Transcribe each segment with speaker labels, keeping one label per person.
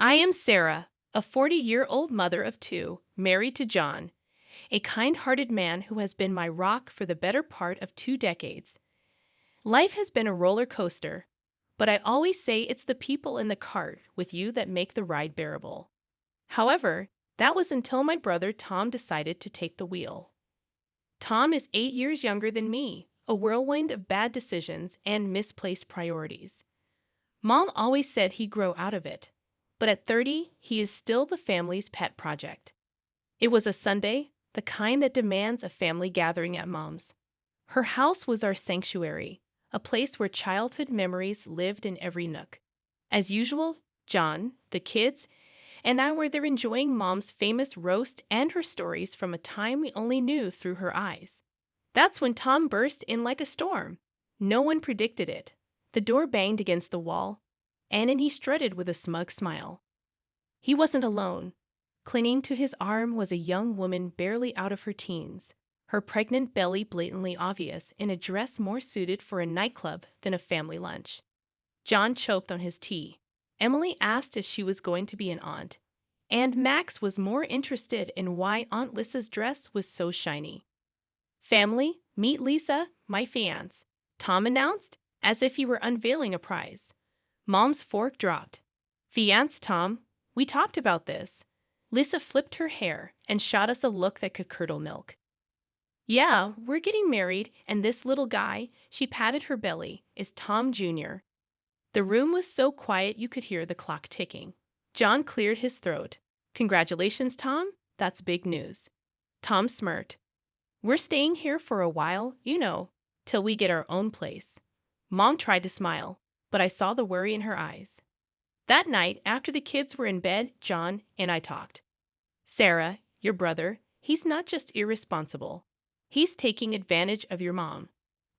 Speaker 1: I am Sarah, a 40-year-old mother of two, married to John, a kind-hearted man who has been my rock for the better part of 2 decades. Life has been a roller coaster, but I always say it's the people in the cart with you that make the ride bearable. However, that was until my brother Tom decided to take the wheel. Tom is 8 years younger than me, a whirlwind of bad decisions and misplaced priorities. Mom always said he'd grow out of it, but at 30, he is still the family's pet project. It was a Sunday, the kind that demands a family gathering at Mom's. Her house was our sanctuary, a place where childhood memories lived in every nook. As usual, John, the kids, and I were there enjoying Mom's famous roast and her stories from a time we only knew through her eyes. That's when Tom burst in like a storm. No one predicted it. The door banged against the wall, and in he strutted with a smug smile. He wasn't alone. Clinging to his arm was a young woman barely out of her teens, her pregnant belly blatantly obvious in a dress more suited for a nightclub than a family lunch. John choked on his tea. Emily asked if she was going to be an aunt, and Max was more interested in why Aunt Lissa's dress was so shiny. "Family, meet Lisa, my fiancé," Tom announced, as if he were unveiling a prize. Mom's fork dropped. "Fiancé, Tom, we talked about this." Lisa flipped her hair and shot us a look that could curdle milk. "Yeah, we're getting married, and this little guy," she patted her belly, "is Tom Jr." The room was so quiet you could hear the clock ticking. John cleared his throat. "Congratulations, Tom. That's big news." Tom smirked. "We're staying here for a while, till we get our own place." Mom tried to smile, but I saw the worry in her eyes. That night, after the kids were in bed, John and I talked. "Sarah, your brother, he's not just irresponsible. He's taking advantage of your mom."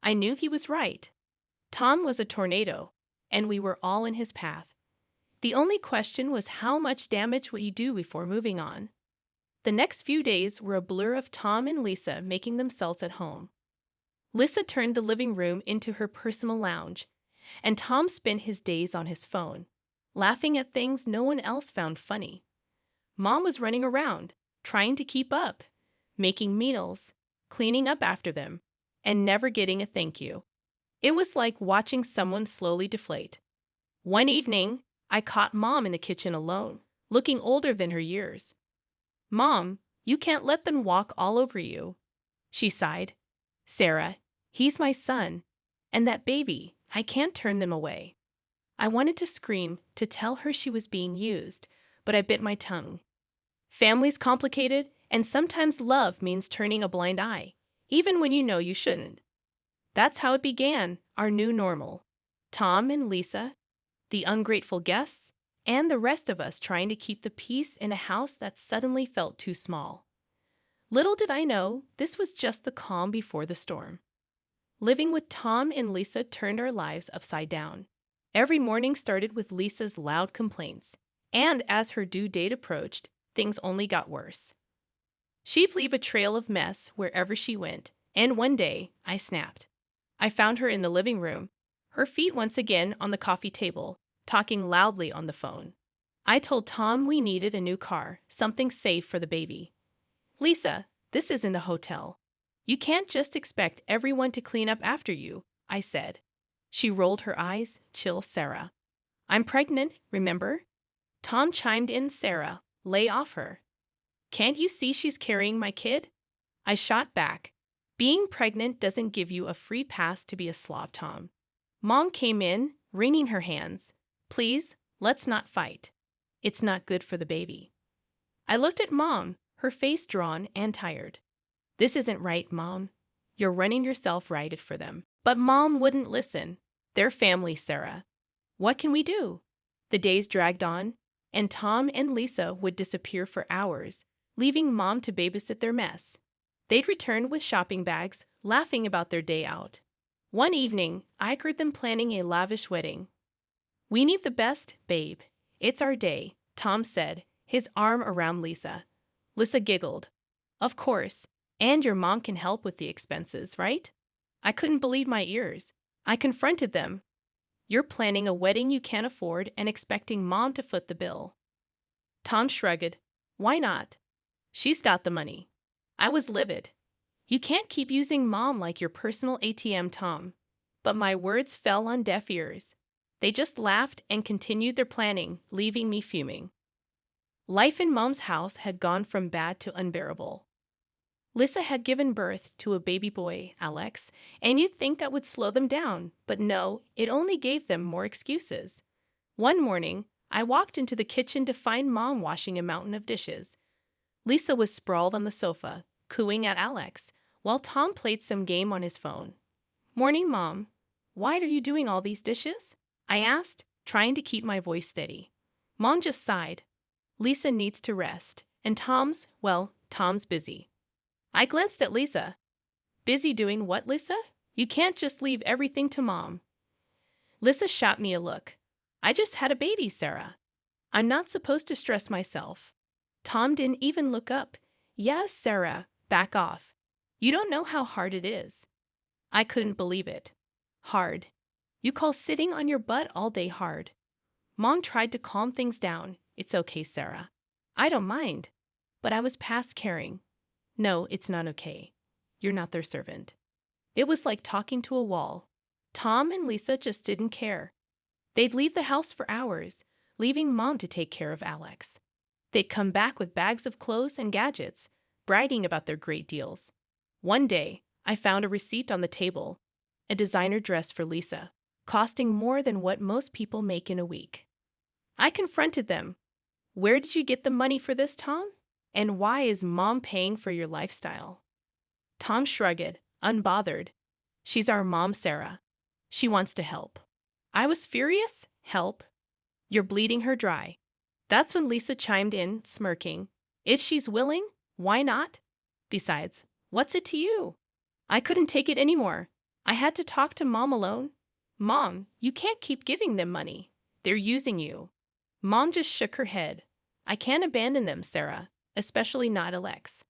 Speaker 1: I knew he was right. Tom was a tornado, and we were all in his path. The only question was how much damage would he do before moving on. The next few days were a blur of Tom and Lisa making themselves at home. Lisa turned the living room into her personal lounge, and Tom spent his days on his phone, laughing at things no one else found funny. Mom was running around, trying to keep up, making meals, cleaning up after them, and never getting a thank you. It was like watching someone slowly deflate. One evening, I caught Mom in the kitchen alone, looking older than her years. "Mom, you can't let them walk all over you," she sighed. "Sarah, he's my son, and that baby, I can't turn them away." I wanted to scream, to tell her she was being used, but I bit my tongue. Family's complicated, and sometimes love means turning a blind eye, even when you know you shouldn't. That's how it began, our new normal. Tom and Lisa, the ungrateful guests, and the rest of us trying to keep the peace in a house that suddenly felt too small. Little did I know, this was just the calm before the storm. Living with Tom and Lisa turned our lives upside down. Every morning started with Lisa's loud complaints, and as her due date approached, things only got worse. She'd leave a trail of mess wherever she went, and one day, I snapped. I found her in the living room, her feet once again on the coffee table, talking loudly on the phone. I told Tom we needed a new car, something safe for the baby. "Lisa, this isn't a hotel. You can't just expect everyone to clean up after you," I said. She rolled her eyes, chill Sarah. "I'm pregnant, remember?" Tom chimed in, "Sarah, lay off her. Can't you see she's carrying my kid?" I shot back. "Being pregnant doesn't give you a free pass to be a slob, Tom." Mom came in, wringing her hands. "Please, let's not fight. It's not good for the baby." I looked at Mom, her face drawn and tired. "This isn't right, Mom. You're running yourself righted for them." But Mom wouldn't listen. They're family, Sarah. What can we do? The days dragged on, and Tom and Lisa would disappear for hours, leaving Mom to babysit their mess. They'd return with shopping bags, laughing about their day out. One evening, I heard them planning a lavish wedding. "We need the best, babe. It's our day," Tom said, his arm around Lisa. Lisa giggled. "Of course, and your mom can help with the expenses, right?" I couldn't believe my ears. I confronted them. "You're planning a wedding you can't afford and expecting Mom to foot the bill." Tom shrugged. Why not? She's got the money. I was livid. You can't keep using Mom like your personal ATM, Tom. But my words fell on deaf ears. They just laughed and continued their planning, leaving me fuming. Life in Mom's house had gone from bad to unbearable. Lisa had given birth to a baby boy, Alex, and you'd think that would slow them down, but no, it only gave them more excuses. One morning, I walked into the kitchen to find Mom washing a mountain of dishes. Lisa was sprawled on the sofa, cooing at Alex, while Tom played some game on his phone. Morning, Mom. Why are you doing all these dishes? I asked, trying to keep my voice steady. Mom just sighed. Lisa needs to rest, and Tom's busy. I glanced at Lisa. Busy doing what, Lisa? You can't just leave everything to Mom. Lisa shot me a look. I just had a baby, Sarah. I'm not supposed to stress myself. Tom didn't even look up. Yes, Sarah, back off. You don't know how hard it is. I couldn't believe it. Hard. You call sitting on your butt all day hard. Mom tried to calm things down. It's okay, Sarah. I don't mind. But I was past caring. No, it's not okay. You're not their servant. It was like talking to a wall. Tom and Lisa just didn't care. They'd leave the house for hours, leaving Mom to take care of Alex. They'd come back with bags of clothes and gadgets, bragging about their great deals. One day, I found a receipt on the table, a designer dress for Lisa, costing more than what most people make in a week. I confronted them. Where did you get the money for this, Tom? And why is Mom paying for your lifestyle? Tom shrugged, unbothered. She's our mom, Sarah. She wants to help. I was furious. Help? You're bleeding her dry. That's when Lisa chimed in, smirking. If she's willing, why not? Besides, what's it to you? I couldn't take it anymore. I had to talk to Mom alone. Mom, you can't keep giving them money. They're using you. Mom just shook her head. I can't abandon them, Sarah, especially not Alex.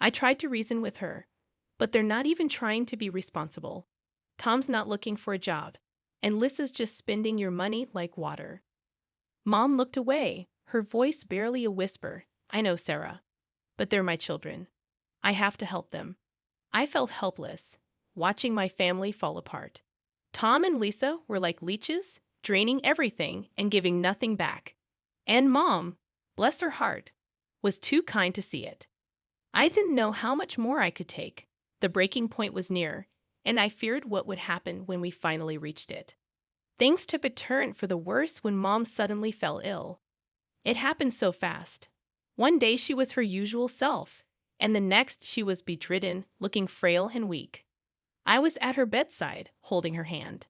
Speaker 1: I tried to reason with her, but they're not even trying to be responsible. Tom's not looking for a job, and Lisa's just spending your money like water. Mom looked away, her voice barely a whisper. I know, Sarah, but they're my children. I have to help them. I felt helpless, watching my family fall apart. Tom and Lisa were like leeches, draining everything and giving nothing back. And Mom, bless her heart, was too kind to see it. I didn't know how much more I could take. The breaking point was near, and I feared what would happen when we finally reached it. Things took a turn for the worse when Mom suddenly fell ill. It happened so fast. One day she was her usual self, and the next she was bedridden, looking frail and weak. I was at her bedside, holding her hand.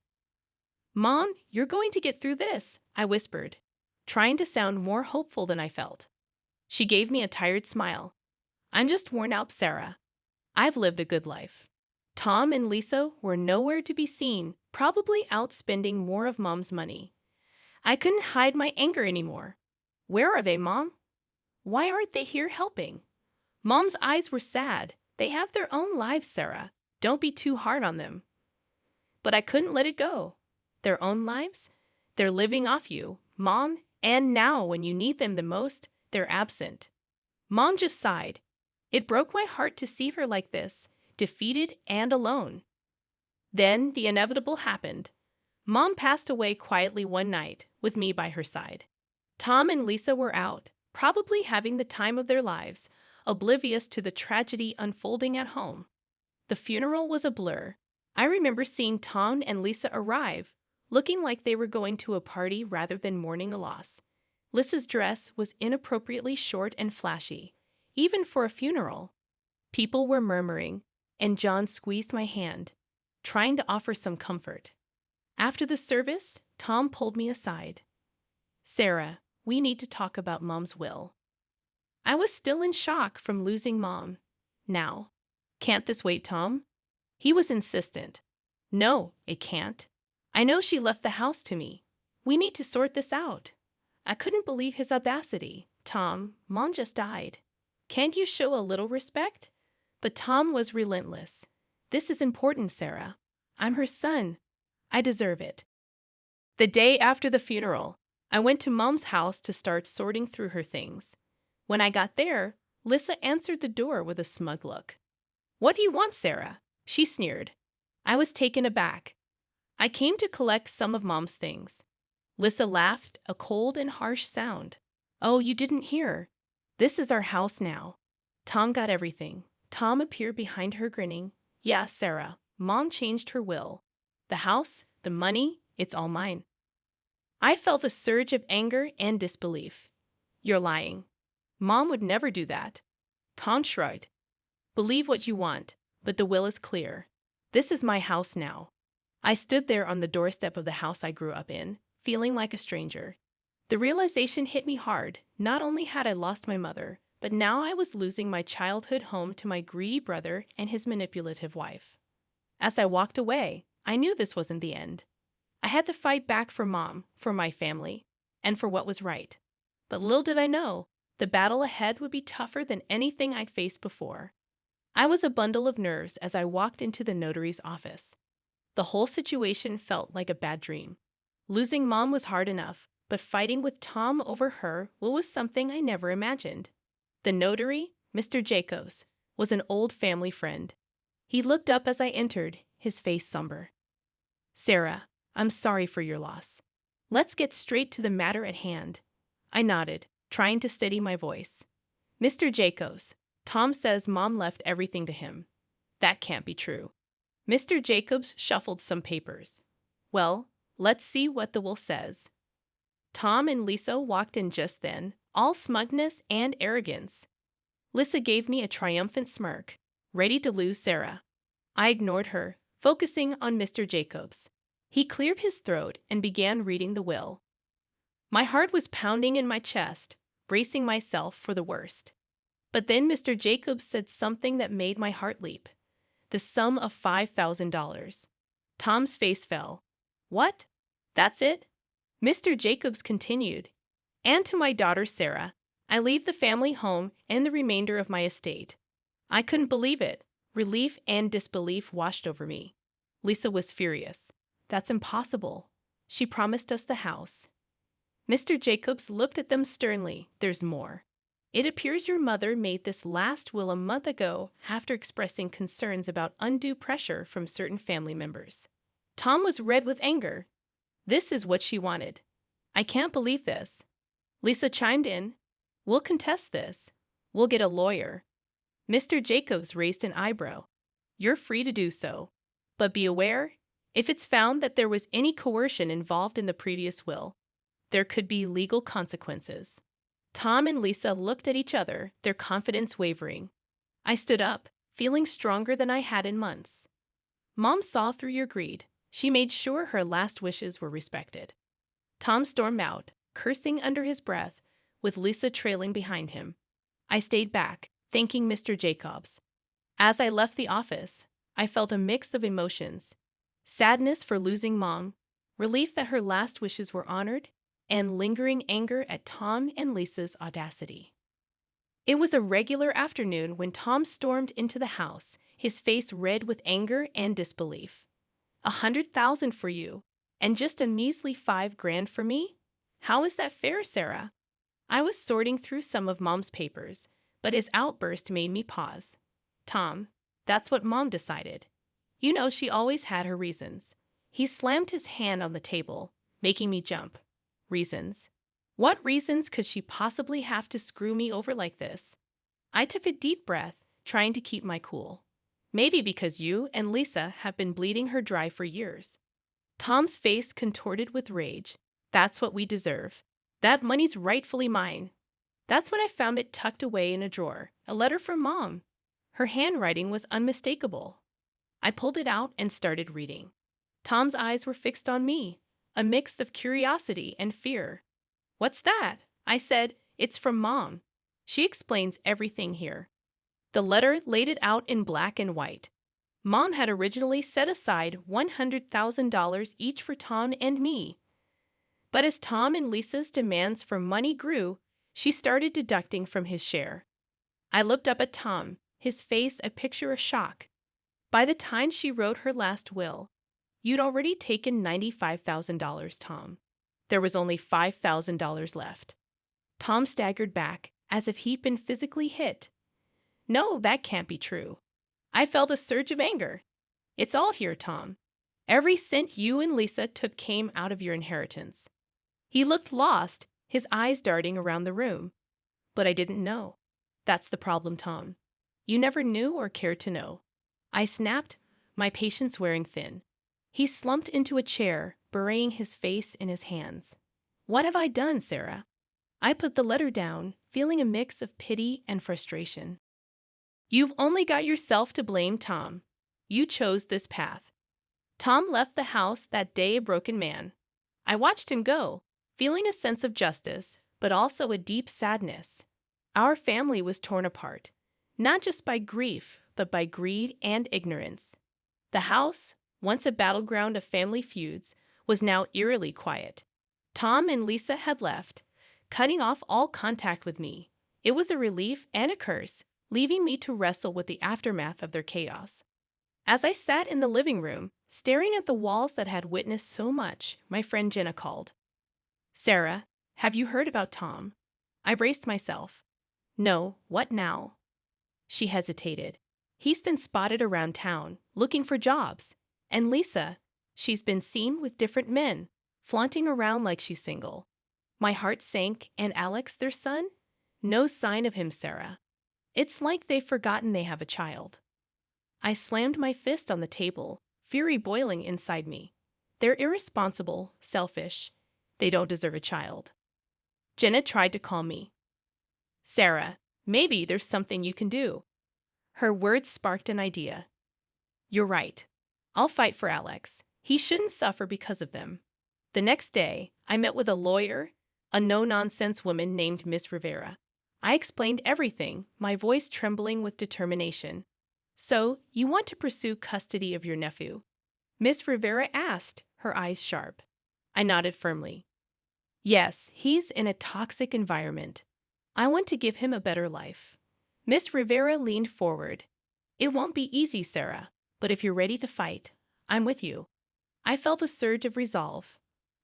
Speaker 1: Mom, you're going to get through this, I whispered, trying to sound more hopeful than I felt. She gave me a tired smile. I'm just worn out, Sarah. I've lived a good life. Tom and Lisa were nowhere to be seen, probably out spending more of Mom's money. I couldn't hide my anger anymore. Where are they, Mom? Why aren't they here helping? Mom's eyes were sad. They have their own lives, Sarah. Don't be too hard on them. But I couldn't let it go. Their own lives? They're living off you, Mom, and now when you need them the most, they're absent. Mom just sighed. It broke my heart to see her like this, defeated and alone. Then the inevitable happened. Mom passed away quietly one night, with me by her side. Tom and Lisa were out, probably having the time of their lives, oblivious to the tragedy unfolding at home. The funeral was a blur. I remember seeing Tom and Lisa arrive, looking like they were going to a party rather than mourning a loss. Lisa's dress was inappropriately short and flashy, even for a funeral. People were murmuring, and John squeezed my hand, trying to offer some comfort. After the service, Tom pulled me aside. Sarah, we need to talk about Mom's will. I was still in shock from losing Mom. Now, can't this wait, Tom? He was insistent. No, it can't. I know she left the house to me. We need to sort this out. I couldn't believe his audacity. Tom, Mom just died. Can't you show a little respect? But Tom was relentless. This is important, Sarah. I'm her son. I deserve it. The day after the funeral, I went to Mom's house to start sorting through her things. When I got there, Lissa answered the door with a smug look. "What do you want, Sarah?" she sneered. I was taken aback. "I came to collect some of Mom's things." Lissa laughed, a cold and harsh sound. "Oh, you didn't hear. This is our house now. Tom got everything." Tom appeared behind her grinning. "Yeah, Sarah, Mom changed her will. The house, the money, it's all mine." I felt a surge of anger and disbelief. "You're lying. Mom would never do that." Tom shrugged. "Believe what you want, but the will is clear. This is my house now." I stood there on the doorstep of the house I grew up in, feeling like a stranger. The realization hit me hard. Not only had I lost my mother, but now I was losing my childhood home to my greedy brother and his manipulative wife. As I walked away, I knew this wasn't the end. I had to fight back for Mom, for my family, and for what was right. But little did I know, the battle ahead would be tougher than anything I'd faced before. I was a bundle of nerves as I walked into the notary's office. The whole situation felt like a bad dream. Losing Mom was hard enough, but fighting with Tom over her was something I never imagined. The notary, Mr. Jacobs, was an old family friend. He looked up as I entered, his face somber. "Sarah, I'm sorry for your loss. Let's get straight to the matter at hand." I nodded, trying to steady my voice. "Mr. Jacobs, Tom says Mom left everything to him." "That can't be true." Mr. Jacobs shuffled some papers. "Well, let's see what the will says." Tom and Lisa walked in just then, all smugness and arrogance. Lisa gave me a triumphant smirk, ready to lose Sarah. I ignored her, focusing on Mr. Jacobs. He cleared his throat and began reading the will. My heart was pounding in my chest, bracing myself for the worst. But then Mr. Jacobs said something that made my heart leap. The sum of $5,000. Tom's face fell. "What? That's it?" Mr. Jacobs continued. "And to my daughter Sarah, I leave the family home and the remainder of my estate." I couldn't believe it. Relief and disbelief washed over me. Lisa was furious. "That's impossible. She promised us the house." Mr. Jacobs looked at them sternly. "There's more. It appears your mother made this last will a month ago after expressing concerns about undue pressure from certain family members." Tom was red with anger. "This is what she wanted." "I can't believe this." Lisa chimed in. "We'll contest this. We'll get a lawyer." Mr. Jacobs raised an eyebrow. "You're free to do so. But be aware, if it's found that there was any coercion involved in the previous will, there could be legal consequences." Tom and Lisa looked at each other, their confidence wavering. I stood up, feeling stronger than I had in months. "Mom saw through your greed. She made sure her last wishes were respected." Tom stormed out, cursing under his breath, with Lisa trailing behind him. I stayed back, thanking Mr. Jacobs. As I left the office, I felt a mix of emotions: sadness for losing Mom, relief that her last wishes were honored, and lingering anger at Tom and Lisa's audacity. It was a regular afternoon when Tom stormed into the house, his face red with anger and disbelief. $100,000 for you, and just a measly $5,000 for me? How is that fair, Sarah?" I was sorting through some of Mom's papers, but his outburst made me pause. "Tom, that's what Mom decided. You know she always had her reasons." He slammed his hand on the table, making me jump. "Reasons? What reasons could she possibly have to screw me over like this?" I took a deep breath, trying to keep my cool. "Maybe because you and Lisa have been bleeding her dry for years." Tom's face contorted with rage. "That's what we deserve. That money's rightfully mine." That's when I found it tucked away in a drawer, a letter from Mom. Her handwriting was unmistakable. I pulled it out and started reading. Tom's eyes were fixed on me, a mix of curiosity and fear. "What's that?" I said. "It's from Mom. She explains everything here." The letter laid it out in black and white. Mom had originally set aside $100,000 each for Tom and me. But as Tom and Lisa's demands for money grew, she started deducting from his share. I looked up at Tom, his face a picture of shock. "By the time she wrote her last will, you'd already taken $95,000, Tom." There was only $5,000 left. Tom staggered back, as if he'd been physically hit. No, that can't be true. I felt a surge of anger. It's all here, Tom. Every cent you and Lisa took came out of your inheritance. He looked lost, his eyes darting around the room. But I didn't know. That's the problem, Tom. You never knew or cared to know. I snapped, my patience wearing thin. He slumped into a chair, burying his face in his hands. What have I done, Sarah? I put the letter down, feeling a mix of pity and frustration. You've only got yourself to blame, Tom. You chose this path. Tom left the house that day a broken man. I watched him go, feeling a sense of justice, but also a deep sadness. Our family was torn apart, not just by grief, but by greed and ignorance. The house, once a battleground of family feuds, was now eerily quiet. Tom and Lisa had left, cutting off all contact with me. It was a relief and a curse, leaving me to wrestle with the aftermath of their chaos. As I sat in the living room, staring at the walls that had witnessed so much, my friend Jenna called. Sarah, have you heard about Tom? I braced myself. No, what now? She hesitated. He's been spotted around town, looking for jobs. And Lisa, she's been seen with different men, flaunting around like she's single. My heart sank, and Alex, their son? No sign of him, Sarah. It's like they've forgotten they have a child. I slammed my fist on the table, fury boiling inside me. They're irresponsible, selfish. They don't deserve a child. Jenna tried to calm me. Sarah, maybe there's something you can do. Her words sparked an idea. You're right. I'll fight for Alex. He shouldn't suffer because of them. The next day, I met with a lawyer, a no-nonsense woman named Miss Rivera. I explained everything, my voice trembling with determination. So, you want to pursue custody of your nephew? Miss Rivera asked, her eyes sharp. I nodded firmly. Yes, he's in a toxic environment. I want to give him a better life. Miss Rivera leaned forward. It won't be easy, Sarah, but if you're ready to fight, I'm with you. I felt a surge of resolve.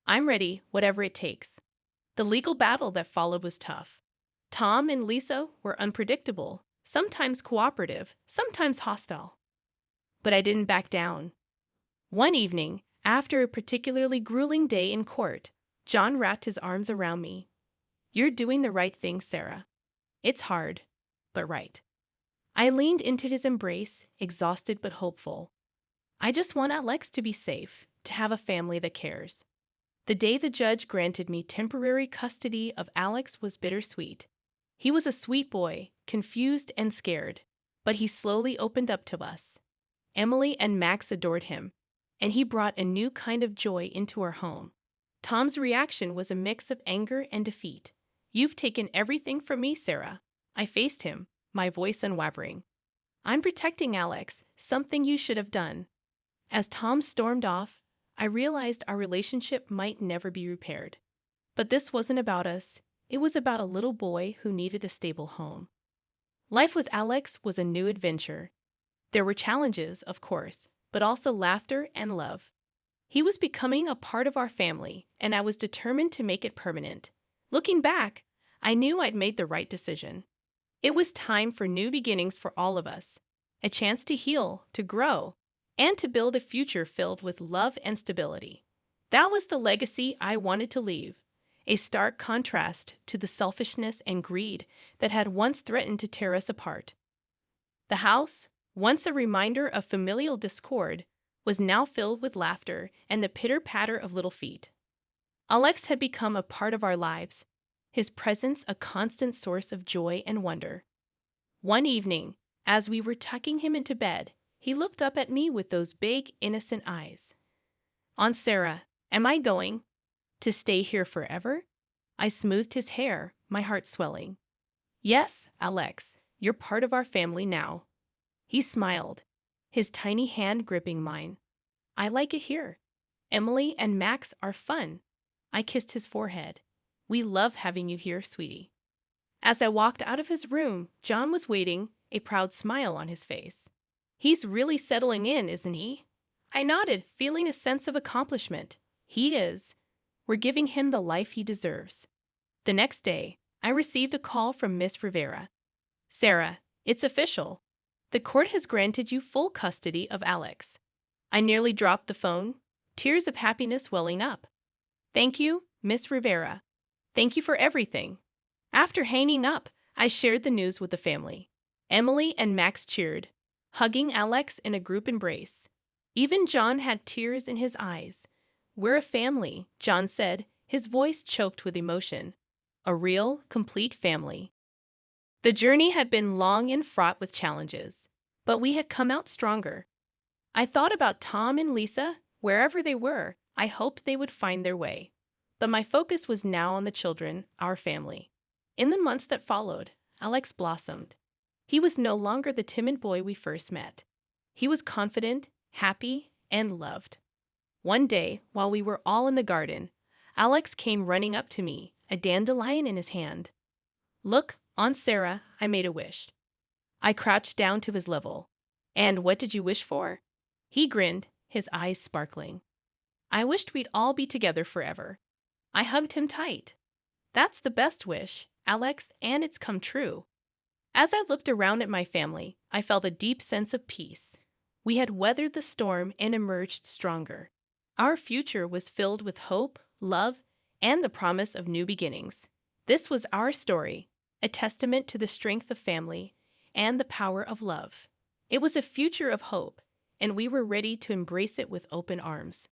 Speaker 1: I'm ready, whatever it takes. The legal battle that followed was tough. Tom and Lisa were unpredictable, sometimes cooperative, sometimes hostile. But I didn't back down. One evening, after a particularly grueling day in court, John wrapped his arms around me. You're doing the right thing, Sarah. It's hard, but right. I leaned into his embrace, exhausted but hopeful. I just want Alex to be safe, to have a family that cares. The day the judge granted me temporary custody of Alex was bittersweet. He was a sweet boy, confused and scared, but he slowly opened up to us. Emily and Max adored him, and he brought a new kind of joy into our home. Tom's reaction was a mix of anger and defeat. You've taken everything from me, Sarah. I faced him, my voice unwavering. I'm protecting Alex, something you should have done. As Tom stormed off, I realized our relationship might never be repaired. But this wasn't about us. It was about a little boy who needed a stable home. Life with Alex was a new adventure. There were challenges, of course, but also laughter and love. He was becoming a part of our family, and I was determined to make it permanent. Looking back, I knew I'd made the right decision. It was time for new beginnings for all of us, a chance to heal, to grow, and to build a future filled with love and stability. That was the legacy I wanted to leave, a stark contrast to the selfishness and greed that had once threatened to tear us apart. The house, once a reminder of familial discord, was now filled with laughter and the pitter-patter of little feet. Alex had become a part of our lives, his presence a constant source of joy and wonder. One evening, as we were tucking him into bed, he looked up at me with those big, innocent eyes. Aunt Sarah, am I going to stay here forever? I smoothed his hair, my heart swelling. Yes, Alex, you're part of our family now. He smiled, his tiny hand gripping mine. I like it here. Emily and Max are fun. I kissed his forehead. We love having you here, sweetie. As I walked out of his room, John was waiting, a proud smile on his face. He's really settling in, isn't he? I nodded, feeling a sense of accomplishment. He is. We're giving him the life he deserves. The next day, I received a call from Miss Rivera. Sarah, it's official. The court has granted you full custody of Alex. I nearly dropped the phone, tears of happiness welling up. Thank you, Miss Rivera. Thank you for everything. After hanging up, I shared the news with the family. Emily and Max cheered, hugging Alex in a group embrace. Even John had tears in his eyes. We're a family, John said, his voice choked with emotion. A real, complete family. The journey had been long and fraught with challenges, but we had come out stronger. I thought about Tom and Lisa, wherever they were. I hoped they would find their way. But my focus was now on the children, our family. In the months that followed, Alex blossomed. He was no longer the timid boy we first met. He was confident, happy, and loved. One day, while we were all in the garden, Alex came running up to me, a dandelion in his hand. Look, Aunt Sarah, I made a wish. I crouched down to his level. And what did you wish for? He grinned, his eyes sparkling. I wished we'd all be together forever. I hugged him tight. That's the best wish, Alex, and it's come true. As I looked around at my family, I felt a deep sense of peace. We had weathered the storm and emerged stronger. Our future was filled with hope, love, and the promise of new beginnings. This was our story, a testament to the strength of family and the power of love. It was a future of hope, and we were ready to embrace it with open arms.